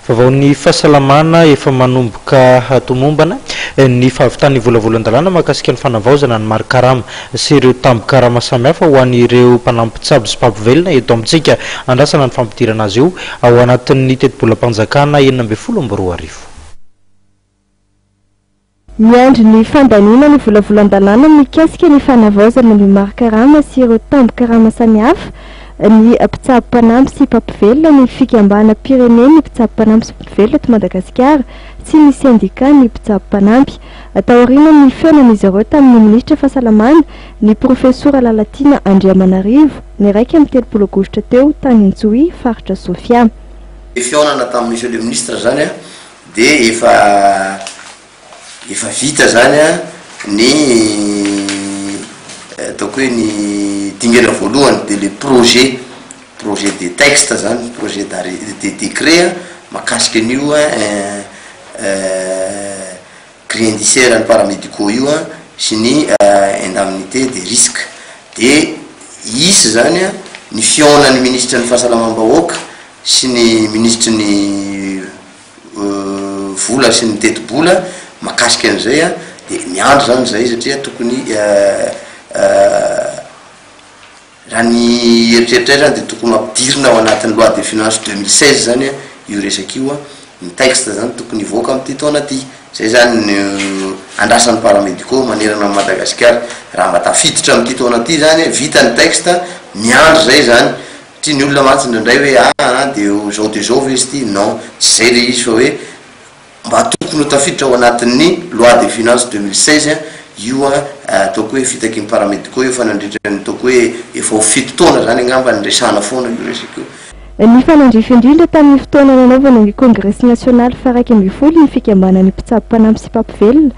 Vaovao fahasalamana efa manomboka tomombana ny fahavitany volavolan-dalàna mahakasika ny fanavaozana ny maro karama sy ireo tamboka karama samihafa ho an'ireo mpanampy tsabo sy mpampivelona eto amintsika andrasana ny fampidirana azy io ao anatin'ny teti-bolam-panjakana 12 miandry ny fandanina ny volavolan-dalàna mikasika ny fanavaozana ny maro karama sy ireo tamboka karama samihafa ny mpitsabo mpanampy sy mpampivelona ny fikambana Pyrénées ny mpitsabo mpanampy sy mpampivelona eto Madagasikara sy ny syndicat ny mpitsabo mpanampy taoriana ny feonan'izy ireo tamin'ny ministra fahasalamana ny profesora Lalatina Andriamanarivo ny raiky amin'ny 30 aogositra teo tany Antsohi faritra Sofia. Feonana tamin'ny monsieur le ministre zany de efa vita zany ny donc ny dingana voalohany de le projet de texte zany projet de décret makasika an'io cri indiciaire ny paramédicaux io sy ny indemnité des risques de isy zany ny fionan'ny ministre ny fahasalamam-bahoaka sy ny ministre ny vola sy ny teti-bola makasika an'izay de miandro zany zay satria tokony raha ny eritreritra zany de tokony ampidirina ao anatin'ny loi de finance 2016 zany io resaky io ny texte zany tokony hivoaka amin'ity taona ty zay zany ny andrasan'ny paramédicaux manerana amin'ny Madagasikara raha mba tafiditra amin'ity taona ty zany vita ny texte miandro zay zany ty ny olona mantsy ndraindray hoe de zao de zao ve izy ty non tsy zay le izy fa hoe mba tokony ho tafiditra ao anatin'ny loi de finance 2016 io ataoko hoe fitaky ny paramédicaux io fa nandritrany ataoko hoe efa ho fito taona zany angamba nyresana foana io resaky io. Ny fanandrify indrindra tamin'ny fotoana nanaovana ny congrès national faraiky amby folo ny fikambana ny mpitsabo mpanampy sy mpampivelona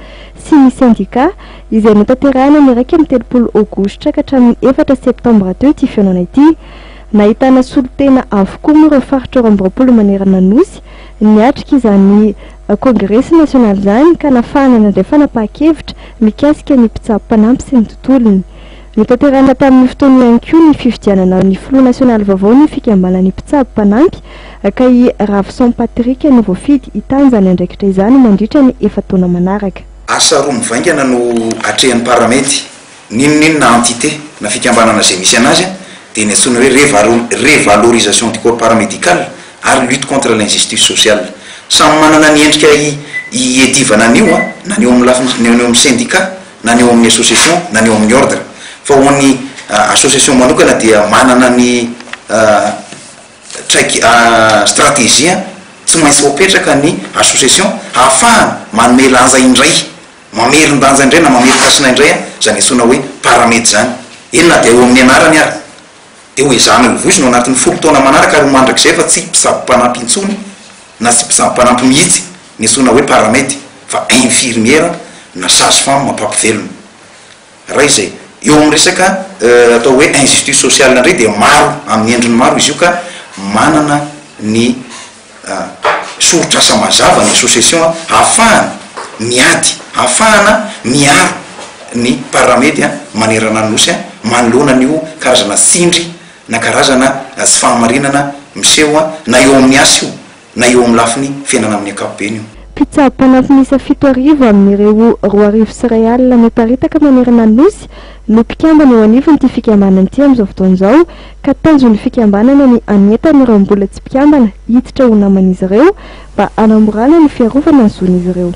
sy ny syndicat izay notanterahana ny raiky amin'ny 30 aogositra ka hatramin'ny 4 septambra teo ity fiainana ity nahitana solotena avokoa moa ireo faritra 20 manerana nosy niatrika izany congrès national zany ka nafahana nandray fanapahan-kevitra mikasika ny mpitsabo mpanampy sy ny tontolony. Notanterahana tamin'ny fotoana ihany koa ny fifidianana ny Front national vaovao ny fikambana ny mpitsabo mpanampy ka i Ravi Saint-Patrick no voafidy hitanjany andraikitra izany mandritra ny 4 taona manaraka. Asa roa mivaingana no atrehan'ny paramety ninona entité na fikambanana zay misy anazy de ny antsoina hoe revalorisation du corps paramédical ary lutte contre l'injustice sociale. Samy manana ny endrika iedivana an'io na ny eo amin'ny lafiny na eo amin'ny syndicat na ny eo amin'ny association na ny eo amin'ny ordre fa ho an'ny association manokana dia manana ny stratégie tsy maintsy hopetraka ny association ahafahana manome lanja indray mamerin-danja indray na mamerin-kasina indray zany antsoina hoe paramety zany enona dia eo amin'ny anarany ary de hoe zany voizina ao anatin'ny 10 taona manaraka ary mandrak'izay fa tsy mpisabo mpanampy intsony na tsy mpisabo mpanampy mihitsy ny antsoina hoe paramety fa infirmière na sage-femme mampampivelona raha izay eo amin'ny resaka atao hoe injustice sociale indray de maro amin'ny endriny maro izy io ka manana ny soritra asa mazava ny association ahafahana miady ahafahana miaro ny paramety manerana nosy manoloana an'io karazana sindry na karazana sy fahamarinana miseho na eo amin'ny asy io na eo amin'ny lafiny fiainana amin'ny ankapobeny io. Mpitsabo mpanampy miisa 7 arivo amin'ireo 2 arivo sy ray alina miparitaka manerana nosy no mpikambana eo anivony ty fikambanana ity amin'izao fotoana izao ka tanjony fikambanana ny anentan'ireo mbola tsy mpikambana hiditra ho naman'izy ireo mba hanamorana ny fiarovana ny zon'izy ireo.